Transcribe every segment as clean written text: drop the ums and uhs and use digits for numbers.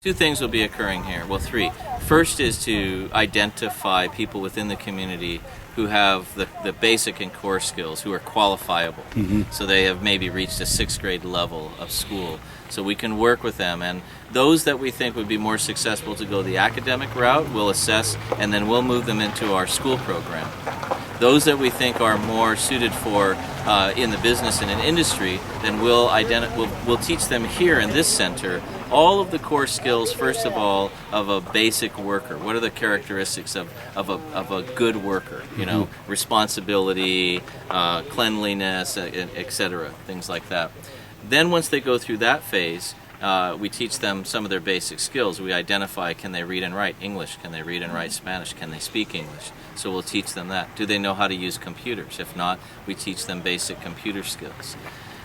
Two things will be occurring here. Well, three. First is to identify people within the community who have the basic and core skills, who are qualifiable. So they have maybe reached a 6th grade level of school. So we can work with them, and those that we think would be more successful to go the academic route, we'll assess, and then we'll move them into our school program. Those that we think are more suited for in the business and in industry, then we'll teach them here in this center all of the core skills, first of all, of a basic worker. What are the characteristics of a good worker? You know, responsibility, cleanliness, etc., things like that. Then once they go through that phase, we teach them some of their basic skills. We identify, can they read and write English? Can they read and write Spanish? Can they speak English? So we'll teach them that. Do they know how to use computers? If not, we teach them basic computer skills.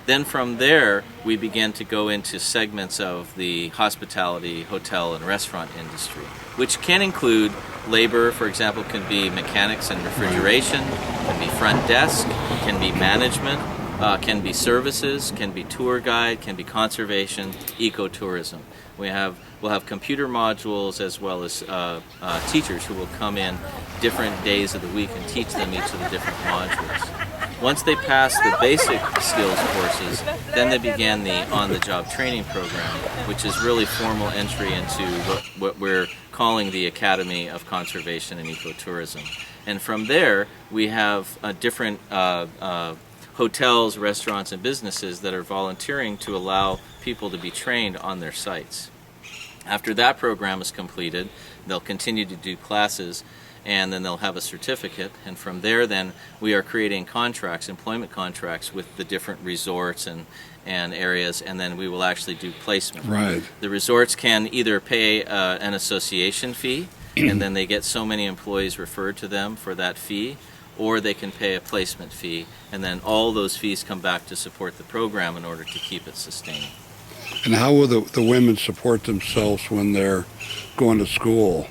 Then from there, we begin to go into segments of the hospitality, hotel, and restaurant industry, which can include labor. For example, can be mechanics and refrigeration, can be front desk, can be management, can be services, can be tour guide, can be conservation, ecotourism. We'll have computer modules as well as teachers who will come in different days of the week and teach them each of the different modules. Once they pass the basic skills courses, then they begin the on-the-job training program, which is really formal entry into what we're calling the Academy of Conservation and Ecotourism. And from there, we have different hotels, restaurants, and businesses that are volunteering to allow people to be trained on their sites. After that program is completed, they'll continue to do classes, and then they'll have a certificate, and from there then we are creating contracts, employment contracts with the different resorts and areas, and then we will actually do placement. Right. The resorts can either pay an association fee, and then they get so many employees referred to them for that fee, or they can pay a placement fee, and then all those fees come back to support the program in order to keep it sustaining. And how will the women support themselves when they're going to school?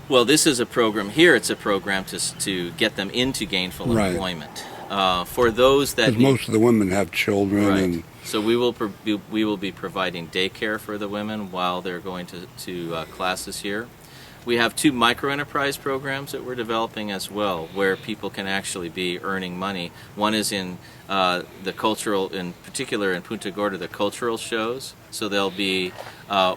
Well, this is a program here. It's a program to get them into gainful employment. For those that most of the women have children, right. And so we will be providing daycare for the women while they're going to classes here. We have 2 microenterprise programs that we're developing as well, where people can actually be earning money. One is in the cultural, in particular in Punto Gorda, the cultural shows. So they'll be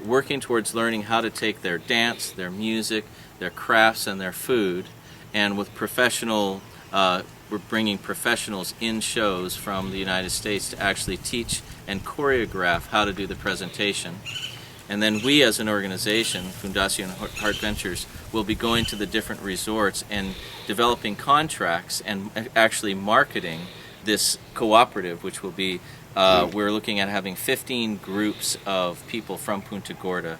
working towards learning how to take their dance, their music, their crafts, and their food, and with professional, we're bringing professionals in shows from the United States to actually teach and choreograph how to do the presentation. And then we as an organization, Fundación Heart Ventures, will be going to the different resorts and developing contracts and actually marketing this cooperative, which will be, we're looking at having 15 groups of people from Punta Gorda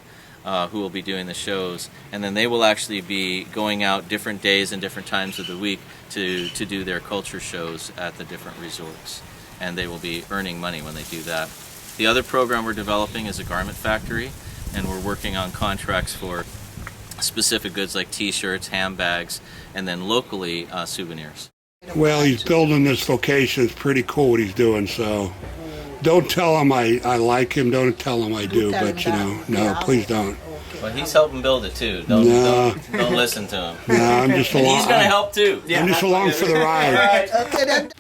who will be doing the shows, and then they will actually be going out different days and different times of the week to do their culture shows at the different resorts, and they will be earning money when they do that. The other program we're developing is a garment factory, and we're working on contracts for specific goods like t-shirts, handbags, and then locally souvenirs. Well, he's building this vocation. It's pretty cool what he's doing, so don't tell him I like him, don't tell him I do, but you know, no, please don't. Well, he's helping build it too. Don't listen to him. No, I'm just along. And he's going to help too. I'm just along for the ride. Okay, then.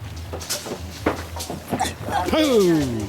Boom.